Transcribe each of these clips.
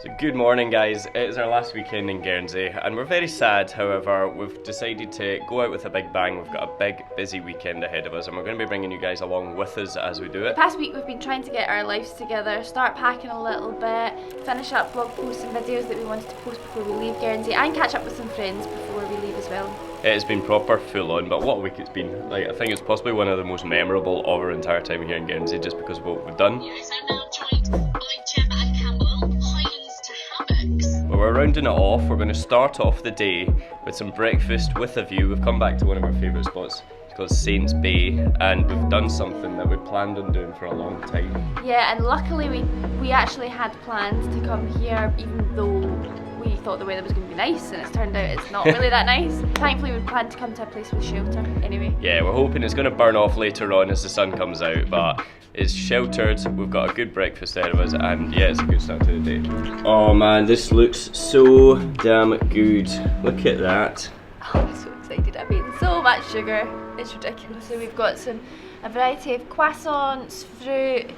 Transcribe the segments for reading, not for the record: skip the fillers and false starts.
So good morning guys, it is our last weekend in Guernsey and we're very sad. However, we've decided to go out with a big bang. We've got a big busy weekend ahead of us and we're going to be bringing you guys along with us as we do it. The past week we've been trying to get our lives together, start packing a little bit, finish up blog posts and videos that we wanted to post before we leave Guernsey, and catch up with some friends before we leave as well. It has been proper full on, but what a week it's been. Like, I think it's possibly one of the most memorable of our entire time here in Guernsey just because of what we've done. Yes, I'm now joined by Gemma and Campbell, Highlands to Hammocks. But we're rounding it off. We're going to start off the day with some breakfast with a view. We've come back to one of our favourite spots. It's called Saints Bay, and we've done something that we planned on doing for a long time. Yeah, and luckily we actually had plans to come here even though we thought the weather was going to be nice, and it's turned out it's not really that nice. Thankfully we planned to come to a place with shelter anyway. Yeah, we're hoping it's going to burn off later on as the sun comes out, but it's sheltered. We've got a good breakfast ahead of us, and yeah, it's a good start to the day. Oh man, this looks so damn good. Look at that. Oh, I'm so excited. I mean, so much sugar. It's ridiculous. So we've got a variety of croissants, fruit,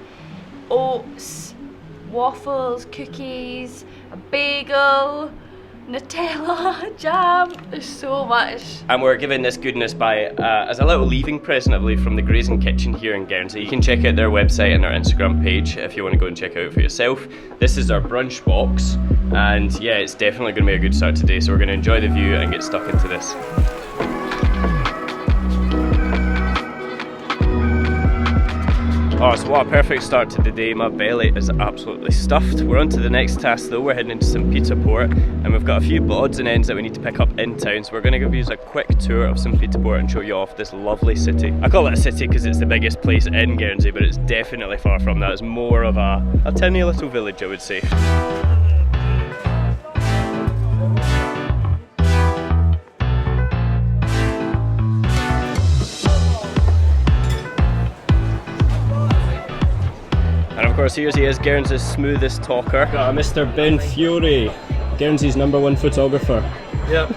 oats, waffles, cookies, a bagel, Nutella, jam. There's so much. And we're giving this goodness by as a little leaving present, I believe, from the Grazing Kitchen here in Guernsey. You can check out their website and their Instagram page if you want to go and check it out for yourself. This is our brunch box, and yeah, it's definitely going to be a good start today, so we're going to enjoy the view and get stuck into this. Oh, so what a perfect start to the day. My belly is absolutely stuffed. We're on to the next task though. We're heading into St. Peter Port and we've got a few odds and ends that we need to pick up in town. So we're going to give you a quick tour of St. Peter Port and show you off this lovely city. I call it a city because it's the biggest place in Guernsey, but it's definitely far from that. It's more of a tiny little village, I would say. Of course, here he is, Guernsey's smoothest talker. Got a Mr. Ben Fiore, Guernsey's #1 photographer. Yeah,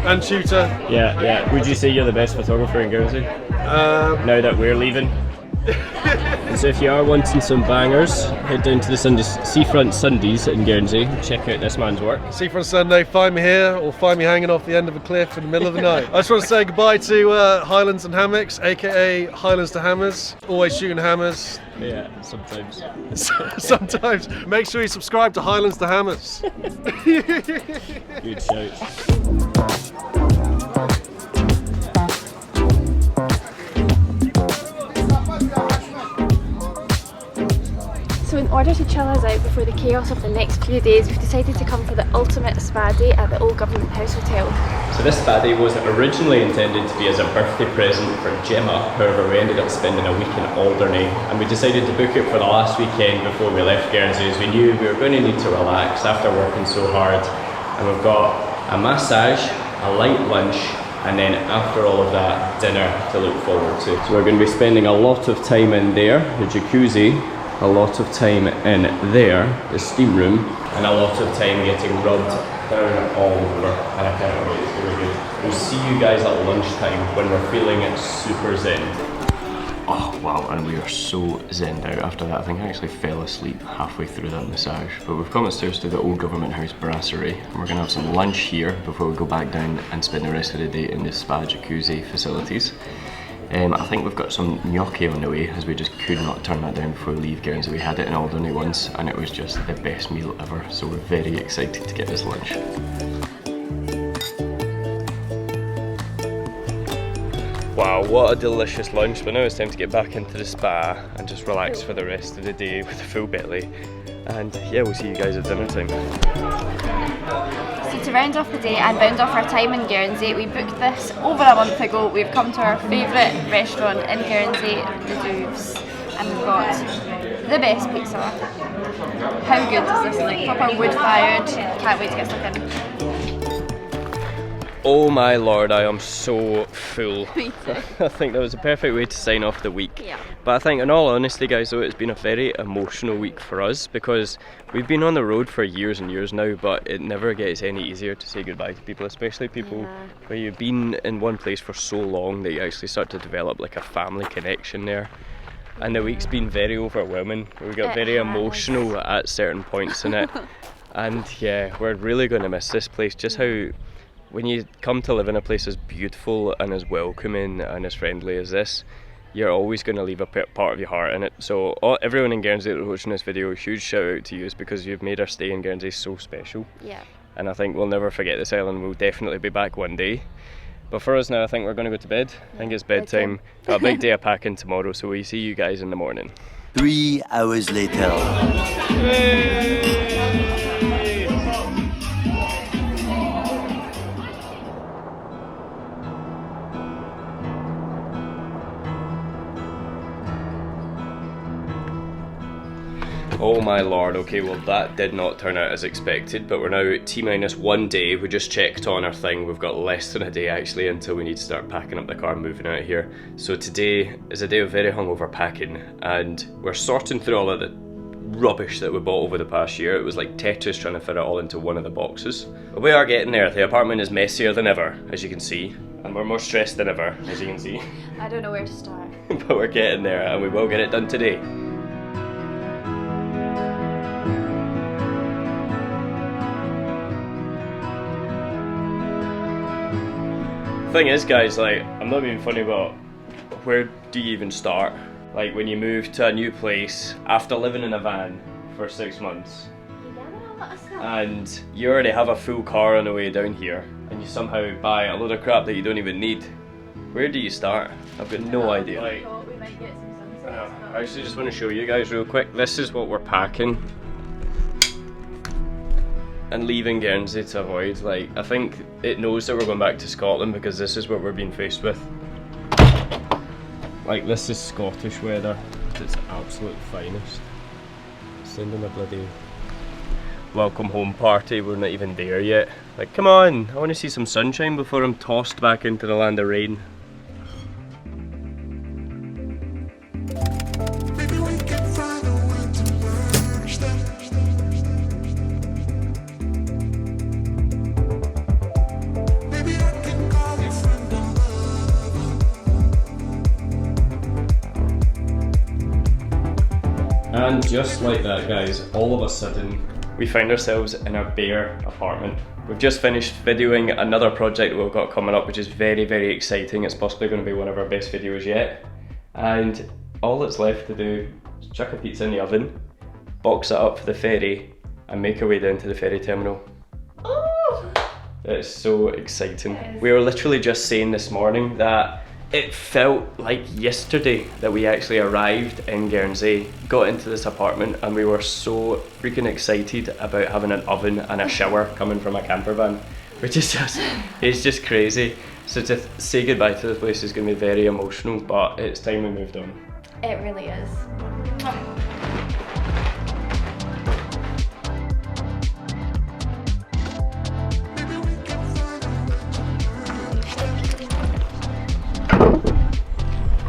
and shooter. Yeah. Would you say you're the best photographer in Guernsey? Now that we're leaving. So if you are wanting some bangers, head down to the Seafront Sundays in Guernsey. Check out this man's work. Seafront Sunday, find me here or find me hanging off the end of a cliff in the middle of the night. I just want to say goodbye to Highlands and Hammocks, aka Highlands to Hammers. Always shooting hammers. Yeah, sometimes. Sometimes. Make sure you subscribe to Highlands to Hammers. Good shout. So in order to chill us out before the chaos of the next few days, we've decided to come for the ultimate spa day at the Old Government House Hotel. So this spa day was originally intended to be as a birthday present for Gemma. However, we ended up spending a week in Alderney and we decided to book it for the last weekend before we left Guernsey, as we knew we were going to need to relax after working so hard. And we've got a massage, a light lunch, and then after all of that, dinner to look forward to. So we're going to be spending a lot of time in there, the jacuzzi, a lot of time in there, the steam room, and a lot of time getting rubbed down all over, and I can't wait, it's really good. We'll see you guys at lunchtime when we're feeling super zen. Oh wow, and we are so zenned out after that. I think I actually fell asleep halfway through that massage. But we've come upstairs to the Old Government House Brasserie and we're going to have some lunch here before we go back down and spend the rest of the day in the spa jacuzzi facilities. I think we've got some gnocchi on the way, as we just could not turn that down before we leave Guernsey. We had it in Alderney once and it was just the best meal ever, so we're very excited to get this lunch. Wow, what a delicious lunch, but now it's time to get back into the spa and just relax for the rest of the day with a full belly. And yeah, we'll see you guys at dinner time. So to round off the day and round off our time in Guernsey, we booked this over a month ago. We've come to our favourite restaurant in Guernsey, the Douvres, and we've got the best pizza. How good is this? Like proper wood fired. Can't wait to get stuck in. Oh my lord, I am so full. Me too. I think that was a perfect way to sign off the week. Yeah. But I think in all honesty guys, though, it's been a very emotional week for us because we've been on the road for years and years now, but it never gets any easier to say goodbye to people, especially people where you've been in one place for so long that you actually start to develop like a family connection there. And the week's been very overwhelming. We got very emotional at certain points in it. And yeah, we're really going to miss this place. Just how, when you come to live in a place as beautiful and as welcoming and as friendly as this, you're always going to leave a part of your heart in it. So everyone in Guernsey that was watching this video, a huge shout out to you, because you've made our stay in Guernsey so special. Yeah. And I think we'll never forget this island. We'll definitely be back one day. But for us now, I think we're going to go to bed. I think it's bedtime. Got a big day of packing tomorrow, so we see you guys in the morning. 3 hours later. Oh my lord, okay, well that did not turn out as expected, but we're now at T-minus 1 day. We just checked on our thing. We've got less than a day actually until we need to start packing up the car and moving out of here. So today is a day of very hungover packing, and we're sorting through all of the rubbish that we bought over the past year. It was like Tetris trying to fit it all into one of the boxes. But we are getting there. The apartment is messier than ever, as you can see, and we're more stressed than ever, as you can see. I don't know where to start. But we're getting there, and we will get it done today. Thing is, guys, like, I'm not being funny, but where do you even start? Like, when you move to a new place after living in a van for 6 months, and you already have a full car on the way down here, and you somehow buy a load of crap that you don't even need. Where do you start? I've got no idea. Like, I actually just want to show you guys real quick. This is what we're packing and leaving Guernsey to avoid. Like, I think it knows that we're going back to Scotland because this is what we're being faced with. Like, this is Scottish weather. It's absolute finest. Sending a bloody welcome home party. We're not even there yet. Like, come on, I want to see some sunshine before I'm tossed back into the land of rain. And just like that, guys, all of a sudden we find ourselves in our bare apartment. We've just finished videoing another project we've got coming up, which is very, very exciting. It's possibly going to be one of our best videos yet. And all that's left to do is chuck a pizza in the oven, box it up for the ferry, and make our way down to the ferry terminal. Oh! It's so exciting. We were literally just saying this morning that it felt like yesterday that we actually arrived in Guernsey, got into this apartment, and we were so freaking excited about having an oven and a shower coming from a camper van, which is just, it's just crazy. So to say goodbye to this place is going to be very emotional, but it's time we moved on. It really is.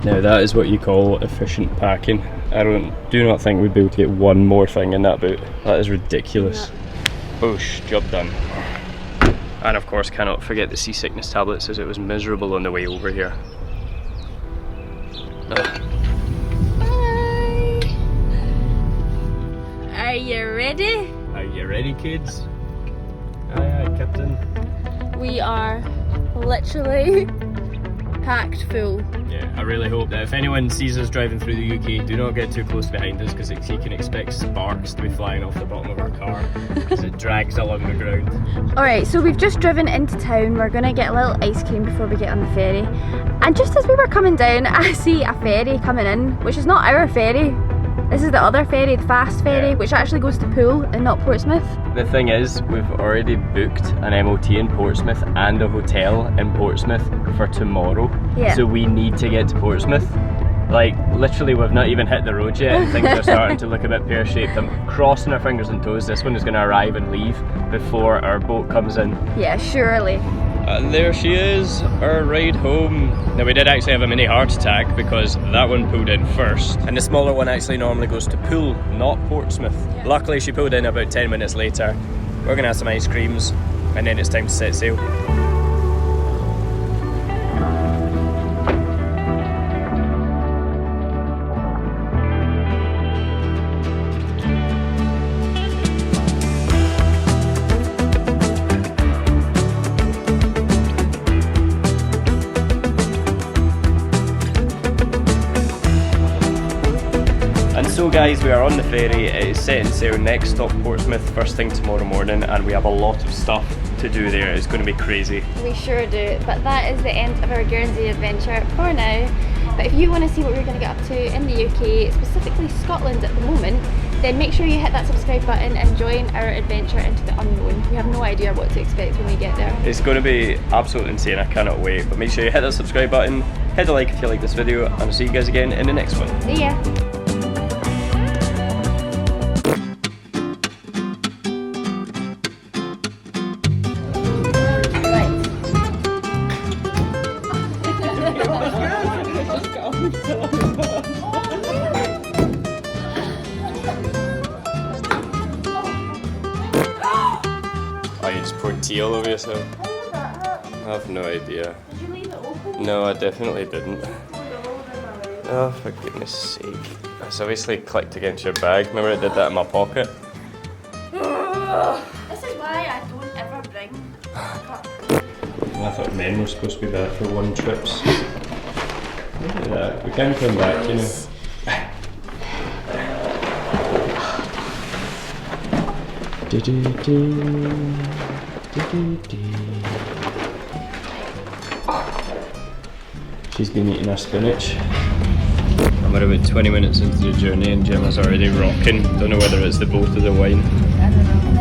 Now that is what you call efficient packing. I do not think we'd be able to get one more thing in that boot. That is ridiculous. Boosh, job done. And of course cannot forget the seasickness tablets, as it was miserable on the way over here. Bye. Are you ready? Are you ready, kids? Aye aye, Captain. We are literally packed full. Yeah, I really hope that if anyone sees us driving through the UK, do not get too close behind us, because you can expect sparks to be flying off the bottom of our car as it drags along the ground. Alright, so we've just driven into town. We're gonna get a little ice cream before we get on the ferry. And just as we were coming down, I see a ferry coming in, which is not our ferry. This is the other ferry, the fast ferry, Yeah. which actually goes to Poole and not Portsmouth. The thing is, we've already booked an MOT in Portsmouth and a hotel in Portsmouth for tomorrow. Yeah. So we need to get to Portsmouth. Like, literally we've not even hit the road yet and things are starting to look a bit pear-shaped. I'm crossing our fingers and toes this one is going to arrive and leave before our boat comes in. Yeah, surely. And there she is, our ride home. Now we did actually have a mini heart attack because that one pulled in first. And the smaller one actually normally goes to Poole, not Portsmouth. Yeah. Luckily she pulled in about 10 minutes later. We're gonna have some ice creams and then it's time to set sail. guys, we are on the ferry. It is setting sail. Next stop Portsmouth first thing tomorrow morning, and we have a lot of stuff to do there. It's going to be crazy. We sure do, but that is the end of our Guernsey adventure for now. But if you want to see what we're going to get up to in the UK, specifically Scotland at the moment, then make sure you hit that subscribe button and join our adventure into the unknown. We have no idea what to expect when we get there. It's going to be absolutely insane. I cannot wait. But make sure you hit that subscribe button, hit a like if you like this video, and I'll see you guys again in the next one. See ya! Oh, you just poured tea all over yourself? How did that hurt? I have no idea. Did you leave it open? No, I definitely didn't. Oh, for goodness sake. It's obviously clicked against your bag. Remember I did that in my pocket? This is why I don't ever bring a cup. I thought men were supposed to be there for one trips. Look at that. We can come back, you know. She's been eating her spinach. We're about 20 minutes into the journey and Gemma's already rocking. Don't know whether it's the both of the wine. I don't know.